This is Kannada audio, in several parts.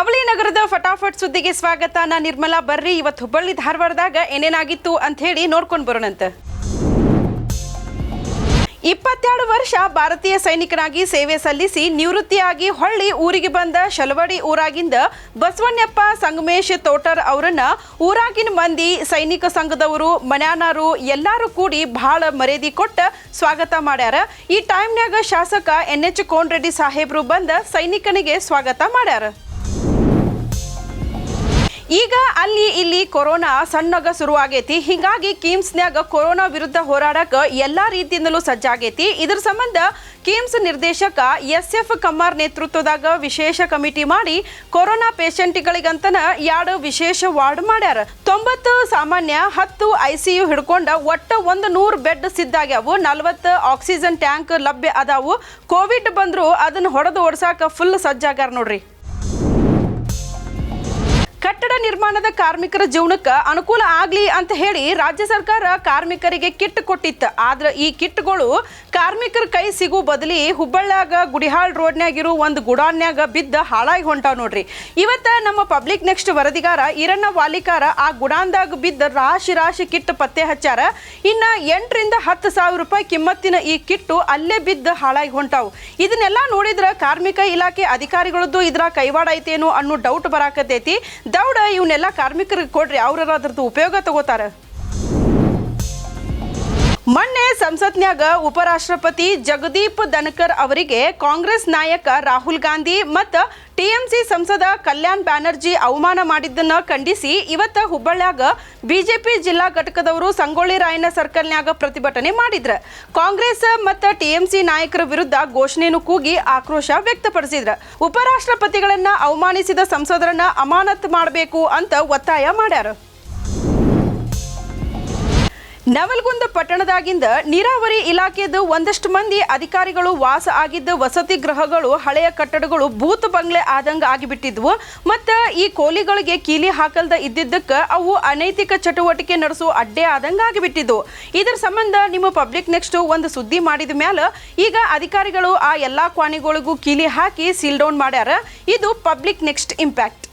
ಲವ್ಲಿ ನಗರದ ಫಟಾಫಟ್ ಸುದ್ದಿಗೆ ಸ್ವಾಗತ. ನಾನು ನಿರ್ಮಲಾ. ಬರ್ರಿ ಇವತ್ತು ಹುಬ್ಬಳ್ಳಿ ಧಾರವಾಡದಾಗ ಏನೇನಾಗಿತ್ತು ಅಂತ ಹೇಳಿ ನೋಡ್ಕೊಂಡು ಬರೋಣಂತ. 22 ವರ್ಷ ಭಾರತೀಯ ಸೈನಿಕನಾಗಿ ಸೇವೆ ಸಲ್ಲಿಸಿ ನಿವೃತ್ತಿಯಾಗಿ ಹೊಳ್ಳಿ ಊರಿಗೆ ಬಂದ ಶಲವಡಿ ಊರಾಗಿಂದ ಬಸವಣ್ಣಪ್ಪ ಸಂಗಮೇಶ್ ತೋಟರ್ ಅವರನ್ನ ಊರಾಗಿನ ಮಂದಿ, ಸೈನಿಕ ಸಂಘದವರು, ಮನ್ಯಾನರು ಎಲ್ಲರೂ ಕೂಡಿ ಬಹಳ ಮರ್ಯಾದೆ ಕೊಟ್ಟು ಸ್ವಾಗತ ಮಾಡ್ಯಾರ. ಈ ಟೈಮ್ನಾಗ ಶಾಸಕ NH ಕೋನ್ ರೆಡ್ಡಿ ಸಾಹೇಬ್ರು ಬಂದ ಸೈನಿಕನಿಗೆ ಸ್ವಾಗತ ಮಾಡ್ಯಾರ. ಈಗ ಅಲ್ಲಿ ಇಲ್ಲಿ ಕೊರೋನಾ ಸಣ್ಣಗ ಶುರುವಾಗೈತಿ. ಹಿಂಗಾಗಿ ಕಿಮ್ಸ್ನ್ಯಾಗ ಕೊರೋನಾ ವಿರುದ್ಧ ಹೋರಾಡಕ ಎಲ್ಲಾ ರೀತಿಯಿಂದಲೂ ಸಜ್ಜಾಗೈತಿ. ಇದ್ರ ಸಂಬಂಧ ಕಿಮ್ಸ್ ನಿರ್ದೇಶಕ SF ಕಮ್ಮಾರ್ ನೇತೃತ್ವದಾಗ ವಿಶೇಷ ಕಮಿಟಿ ಮಾಡಿ ಕೊರೋನಾ ಪೇಷಂಟ್ಗಳಿಗಂತನ 2 ವಿಶೇಷ ವಾರ್ಡ್ ಮಾಡ್ಯಾರ. 90 ಸಾಮಾನ್ಯ, 10 ICU ಹಿಡ್ಕೊಂಡ ಒಟ್ಟ 100 ಬೆಡ್ ಸಿದ್ಧಾಗ್ಯಾವು. 40 ಆಕ್ಸಿಜನ್ ಟ್ಯಾಂಕ್ ಲಭ್ಯ ಅದಾವು. ಕೋವಿಡ್ ಬಂದ್ರು ಅದನ್ನ ಹೊಡೆದು ಓಡ್ಸಾಕ ಫುಲ್ ಸಜ್ಜಾಗ್ಯಾರ ನೋಡ್ರಿ. ಕಟ್ಟಡ ನಿರ್ಮಾಣದ ಕಾರ್ಮಿಕರ ಜೀವನಕ್ಕೆ ಅನುಕೂಲ ಆಗಲಿ ಅಂತ ಹೇಳಿ ರಾಜ್ಯ ಸರ್ಕಾರ ಕಾರ್ಮಿಕರಿಗೆ ಕಿಟ್ ಕೊಟ್ಟಿತ್ತು. ಆದ್ರೆ ಈ ಕಿಟ್ಗಳು ಕಾರ್ಮಿಕರ ಕೈ ಸಿಗೋ ಬದಲಿ ಹುಬ್ಬಳ್ಳಿಯಾಗ ಗುಡಿಹಾಳ್ ರೋಡ್ನ್ಯಾಗಿರೋ ಒಂದು ಗುಡಾನ್ಯಾಗ ಬಿದ್ದ ಹಾಳಾಗಿ ಹೊಂಟಾವ್ ನೋಡ್ರಿ. ಇವತ್ತ ನಮ್ಮ ಪಬ್ಲಿಕ್ ನೆಕ್ಸ್ಟ್ ವರದಿಗಾರ ಈರಣ್ಣ ವಾಲಿಕಾರ ಆ ಗುಡಾನ್ದಾಗ ಬಿದ್ದ ರಾಶಿ ಕಿಟ್ ಪತ್ತೆ ಹಚ್ಚಾರ. ಇನ್ನ 8 ರಿಂದ 10 ಸಾವಿರ ರೂಪಾಯಿ ಕಿಮ್ಮತ್ತಿನ ಈ ಕಿಟ್ಟು ಅಲ್ಲೇ ಬಿದ್ದ ಹಾಳಾಗಿ ಹೊಂಟಾವು. ಇದನ್ನೆಲ್ಲ ನೋಡಿದ್ರ ಕಾರ್ಮಿಕ ಇಲಾಖೆ ಅಧಿಕಾರಿಗಳದ್ದು ಇದ್ರ ಕೈವಾಡ ಐತೇನೋ ಅನ್ನೋ ಡೌಟ್ ಬರಾಕತೈತಿ. ದೌಡ ಇವನ್ನೆಲ್ಲ ಕಾರ್ಮಿಕರಿಗೆ ಕೊಡ್ರಿ, ಅವ್ರ ಅದ್ರದ್ದು ಉಪಯೋಗ ತಗೋತಾರ. ಮೊನ್ನೆ ಸಂಸತ್ನ್ಯಾಗ ಉಪರಾಷ್ಟ್ರಪತಿ ಜಗದೀಪ್ ಧನ್ಕರ್ ಅವರಿಗೆ ಕಾಂಗ್ರೆಸ್ ನಾಯಕ ರಾಹುಲ್ ಗಾಂಧಿ ಮತ್ತು TMC ಸಂಸದ ಕಲ್ಯಾಣ್ ಬ್ಯಾನರ್ಜಿ ಅವಮಾನ ಮಾಡಿದ್ದನ್ನ ಖಂಡಿಸಿ ಇವತ್ತ ಹುಬ್ಬಳ್ಳಿಯಾಗ BJP ಜಿಲ್ಲಾ ಘಟಕದವರು ಸಂಗೊಳ್ಳಿ ರಾಯಣ್ಣ ಸರ್ಕಲ್ನ್ಯಾಗ ಪ್ರತಿಭಟನೆ ಮಾಡಿದ್ರ. ಕಾಂಗ್ರೆಸ್ ಮತ್ತು TMC ನಾಯಕರ ವಿರುದ್ಧ ಘೋಷಣೆಯನ್ನು ಕೂಗಿ ಆಕ್ರೋಶ ವ್ಯಕ್ತಪಡಿಸಿದ್ರ. ಉಪರಾಷ್ಟ್ರಪತಿಗಳನ್ನ ಅವಮಾನಿಸಿದ ಸಂಸದರನ್ನ ಅಮಾನತ್ ಮಾಡಬೇಕು ಅಂತ ಒತ್ತಾಯ ಮಾಡ್ಯಾರ. ನವಲಗುಂದ ಪಟ್ಟಣದಾಗಿಂದ ನೀರಾವರಿ ಇಲಾಖೆದು ಒಂದಷ್ಟು ಮಂದಿ ಅಧಿಕಾರಿಗಳು ವಾಸ ಆಗಿದ್ದ ವಸತಿ ಗೃಹಗಳು, ಹಳೆಯ ಕಟ್ಟಡಗಳು ಭೂತ್ ಬಂಗ್ಲೆ ಆದಂಗ ಆಗಿಬಿಟ್ಟಿದ್ವು. ಮತ್ತು ಈ ಕೋಲಿಗಳಿಗೆ ಕೀಲಿ ಹಾಕಲ್ದ ಇದ್ದಿದ್ದಕ್ಕೆ ಅವು ಅನೈತಿಕ ಚಟುವಟಿಕೆ ನಡೆಸೋ ಅಡ್ಡೆ ಆದಂಗ ಆಗಿಬಿಟ್ಟಿದ್ವು. ಇದರ ಸಂಬಂಧ ನಿಮ್ಮ ಪಬ್ಲಿಕ್ ನೆಕ್ಸ್ಟ್ ಒಂದು ಸುದ್ದಿ ಮಾಡಿದ ಮ್ಯಾಲ ಈಗ ಅಧಿಕಾರಿಗಳು ಆ ಎಲ್ಲಾ ಕ್ವಾಣಿಗಳಿಗೂ ಕೀಲಿ ಹಾಕಿ ಸೀಲ್ ಡೌನ್ ಮಾಡ್ಯಾರ. ಇದು ಪಬ್ಲಿಕ್ ನೆಕ್ಸ್ಟ್ ಇಂಪ್ಯಾಕ್ಟ್.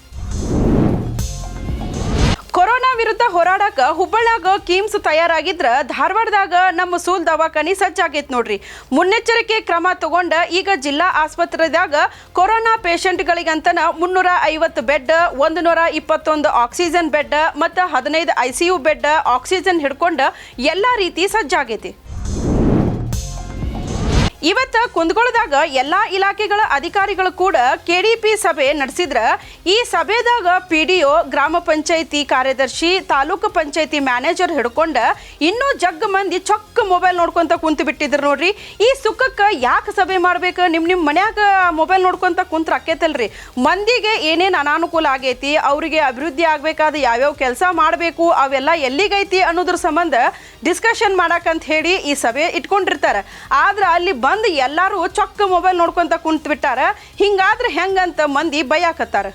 ಕೊರೋನಾ ವಿರುದ್ಧ ಹೋರಾಡಕ ಹುಬ್ಬಳ್ಳಿಯಾಗ ಕಿಮ್ಸ್ ತಯಾರಾಗಿದ್ರ ಧಾರವಾಡದಾಗ ನಮ್ಮ ಸೂಲ್ ದವಾಖಾನಿ ಸಜ್ಜಾಗೈತೆ ನೋಡ್ರಿ. ಮುನ್ನೆಚ್ಚರಿಕೆ ಕ್ರಮ ತಗೊಂಡ ಈಗ ಜಿಲ್ಲಾ ಆಸ್ಪತ್ರೆದಾಗ ಕೊರೋನಾ ಪೇಷಂಟ್ಗಳಿಗಂತನ 350 ಬೆಡ್, 121 ಆಕ್ಸಿಜನ್ ಬೆಡ್ ಮತ್ತು 15 ICU ಬೆಡ್, ಆಕ್ಸಿಜನ್ ಹಿಡ್ಕೊಂಡ ಎಲ್ಲ ರೀತಿ ಸಜ್ಜಾಗೈತಿ. ಇವತ್ತು ಕುಂದಗೋಳದಾಗ ಎಲ್ಲಾ ಇಲಾಖೆಗಳ ಅಧಿಕಾರಿಗಳು ಕೂಡ KDP ಸಭೆ ನಡೆಸಿದ್ರ. ಈ ಸಭೆದಾಗ PDO, ಗ್ರಾಮ ಪಂಚಾಯಿತಿ ಕಾರ್ಯದರ್ಶಿ, ತಾಲೂಕು ಪಂಚಾಯಿತಿ ಮ್ಯಾನೇಜರ್ ಹಿಡ್ಕೊಂಡ ಇನ್ನೂ ಜಗ್ ಮಂದಿ ಚೊಕ್ಕ ಮೊಬೈಲ್ ನೋಡ್ಕೊಂತ ಕುಂತು ಬಿಟ್ಟಿದ್ರು ನೋಡ್ರಿ. ಈ ಸುಖಕ್ಕೆ ಯಾಕೆ ಸಭೆ ಮಾಡ್ಬೇಕು? ನಿಮ್ಮ ಮನ್ಯಾಗ ಮೊಬೈಲ್ ನೋಡ್ಕೊಂತ ಕುಂತ್ರ ಅಕ್ಕೇತಲ್ರಿ. ಮಂದಿಗೆ ಏನೇನು ಅನಾನುಕೂಲ ಆಗೈತಿ, ಅವರಿಗೆ ಅಭಿವೃದ್ಧಿ ಆಗ್ಬೇಕಾದ ಯಾವ್ಯಾವ ಕೆಲಸ ಮಾಡಬೇಕು ಅವೆಲ್ಲ ಎಲ್ಲಿಗೈತಿ ಅನ್ನೋದ್ರ ಸಂಬಂಧ ಡಿಸ್ಕಷನ್ ಮಾಡಕ್ಕಂತ ಹೇಳಿ ಈ ಸಭೆ ಇಟ್ಕೊಂಡಿರ್ತಾರೆ. ಆದ್ರೆ ಅಲ್ಲಿ ಎಲ್ಲರೂ ಚೊಕ್ಕ ಮೊಬೈಲ್ ನೋಡ್ಕೊಂತ ಕುಂತ ಬಿಟ್ಟಾರ. ಹಿಂಗಾದ್ರೆ ಹೆಂಗಂತ ಮಂದಿ ಬೈಯಾಕತ್ತಾರ.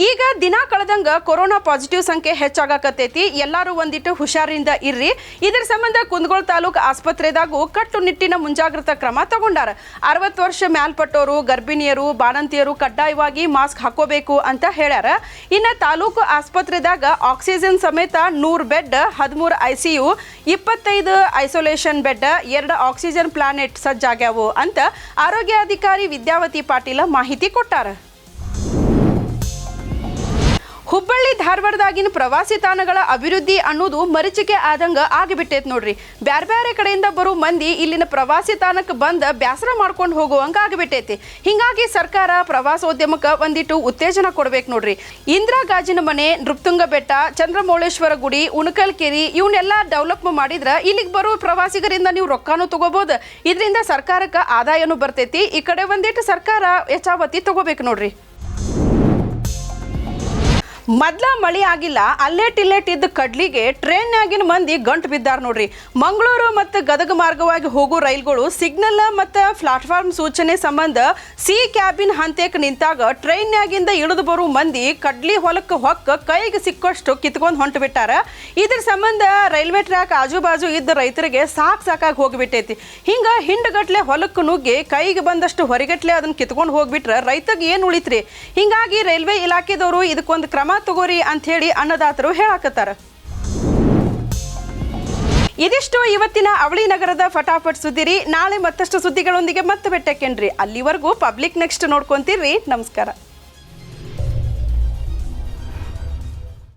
ಈಗ ದಿನ ಕಳೆದಂಗ ಕೊರೋನಾ ಪಾಸಿಟಿವ್ ಸಂಖ್ಯೆ ಹೆಚ್ಚಾಗಕತ್ತೈತಿ. ಎಲ್ಲರೂ ಒಂದಿಟ್ಟು ಹುಷಾರಿಂದ ಇರ್ರಿ. ಇದರ ಸಂಬಂಧ ಕುಂದಗೋಳ ತಾಲೂಕು ಆಸ್ಪತ್ರೆದಾಗೂ ಕಟ್ಟುನಿಟ್ಟಿನ ಮುಂಜಾಗ್ರತಾ ಕ್ರಮ ತಗೊಂಡಾರ. 60 ವರ್ಷ ಮೇಲ್ಪಟ್ಟವರು, ಗರ್ಭಿಣಿಯರು, ಬಾಣಂತಿಯರು ಕಡ್ಡಾಯವಾಗಿ ಮಾಸ್ಕ್ ಹಾಕೋಬೇಕು ಅಂತ ಹೇಳ್ಯಾರ. ಇನ್ನು ತಾಲೂಕು ಆಸ್ಪತ್ರೆದಾಗ ಆಕ್ಸಿಜನ್ ಸಮೇತ 100 bed, 13 ICU, 25 isolation bed, 2 oxygen plant ಸಜ್ಜಾಗ್ಯಾವು ಅಂತ ಆರೋಗ್ಯಾಧಿಕಾರಿ ವಿದ್ಯಾವತಿ ಪಾಟೀಲ ಮಾಹಿತಿ ಕೊಟ್ಟಾರ. ಹುಬ್ಬಳ್ಳಿ ಧಾರವಾಡದಾಗಿನ ಪ್ರವಾಸಿ ತಾಣಗಳ ಅಭಿವೃದ್ಧಿ ಅನ್ನೋದು ಮರೀಚಿಕೆ ಆದಂಗ ಆಗಿಬಿಟ್ಟೈತೆ ನೋಡ್ರಿ. ಬ್ಯಾರೆ ಕಡೆಯಿಂದ ಬರೋ ಮಂದಿ ಇಲ್ಲಿನ ಪ್ರವಾಸಿ ತಾಣಕ್ಕೆ ಬಂದ ಬ್ಯಾಸರ ಮಾಡ್ಕೊಂಡು ಹೋಗುವಂಗ ಆಗಿಬಿಟ್ಟೈತಿ. ಹಿಂಗಾಗಿ ಸರ್ಕಾರ ಪ್ರವಾಸೋದ್ಯಮಕ್ಕೆ ಒಂದಿಟ್ಟು ಉತ್ತೇಜನ ಕೊಡ್ಬೇಕು ನೋಡ್ರಿ. ಇಂದಿರಾ ಗಾಜಿನ ಮನೆ, ನೃಪತುಂಗ ಬೆಟ್ಟ, ಚಂದ್ರಮೌಳೇಶ್ವರ ಗುಡಿ, ಉಣಕಲ್ ಕೆರಿ ಇವನ್ನೆಲ್ಲ ಡೆವಲಪ್ ಮಾಡಿದ್ರೆ ಇಲ್ಲಿಗೆ ಬರೋ ಪ್ರವಾಸಿಗರಿಂದ ನೀವು ರೊಕ್ಕನೂ ತಗೋಬಹುದು. ಇದರಿಂದ ಸರ್ಕಾರಕ್ಕೆ ಆದಾಯನೂ ಬರ್ತೈತಿ. ಈ ಕಡೆ ಒಂದಿಟ್ಟು ಸರ್ಕಾರ ಯಥಾವತಿ ತಗೋಬೇಕು ನೋಡ್ರಿ. ಮೊದ್ಲ ಮಳಿ ಆಗಿಲ್ಲ ಅಲ್ಲೇಟ್ ಇಲ್ಲೇಟ್ ಇದ್ದ ಕಡ್ಲಿಗೆ ಟ್ರೈನ್ನಾಗಿನ ಮಂದಿ ಗಂಟು ಬಿದ್ದಾರ ನೋಡ್ರಿ. ಮಂಗಳೂರು ಮತ್ತು ಗದಗ ಮಾರ್ಗವಾಗಿ ಹೋಗೋ ರೈಲ್ಗಳು ಸಿಗ್ನಲ್ ಮತ್ತು ಪ್ಲಾಟ್ಫಾರ್ಮ್ ಸೂಚನೆ ಸಂಬಂಧ ಸಿ ಕ್ಯಾಬಿನ್ ಹಂತಕ್ಕೆ ನಿಂತಾಗ ಟ್ರೈನ್ಯಾಗಿಂದ ಇಳಿದು ಬರೋ ಮಂದಿ ಕಡ್ಲಿ ಹೊಲಕ್ಕೆ ಹೊಕ್ಕ ಕೈಗೆ ಸಿಕ್ಕಷ್ಟು ಕಿತ್ಕೊಂಡು ಹೊಂಟು ಬಿಟ್ಟಾರ. ಇದ್ರ ಸಂಬಂಧ ರೈಲ್ವೆ ಟ್ರ್ಯಾಕ್ ಆಜು ಬಾಜು ಇದ್ದ ರೈತರಿಗೆ ಸಾಕಾಗಿ ಹೋಗಿಬಿಟ್ಟೈತಿ. ಹಿಂಗೆ ಹಿಂಡಗಟ್ಲೆ ಹೊಲಕ್ಕೆ ನುಗ್ಗಿ ಕೈಗೆ ಬಂದಷ್ಟು ಹೊರಗಟ್ಲೆ ಅದನ್ನ ಕಿತ್ಕೊಂಡು ಹೋಗ್ಬಿಟ್ರೆ ರೈತಗೆ ಏನು ಉಳಿತ್ರಿ? ಹಿಂಗಾಗಿ ರೈಲ್ವೆ ಇಲಾಖೆದವರು ಇದಕ್ಕೊಂದು ಕ್ರಮ ತಗೋರಿ ಅಂತ ಹೇಳಿ ಅನ್ನದಾತರು ಹೇಳಾಕತ್ತಾರ. ಇದಿಷ್ಟು ಇವತ್ತಿನ ಅವಳಿ ನಗರದ ಫಟಾಫಟ್ ಸುದ್ದಿರಿ. ನಾಳೆ ಮತ್ತಷ್ಟು ಸುದ್ದಿಗಳೊಂದಿಗೆ ಮತ್ತೆ ಭೇಟಿಯಾಕೇನ್ರಿ. ಅಲ್ಲಿವರೆಗೂ ಪಬ್ಲಿಕ್ ನೆಕ್ಸ್ಟ್ ನೋಡ್ಕೊಂತೀರಿ. ನಮಸ್ಕಾರ.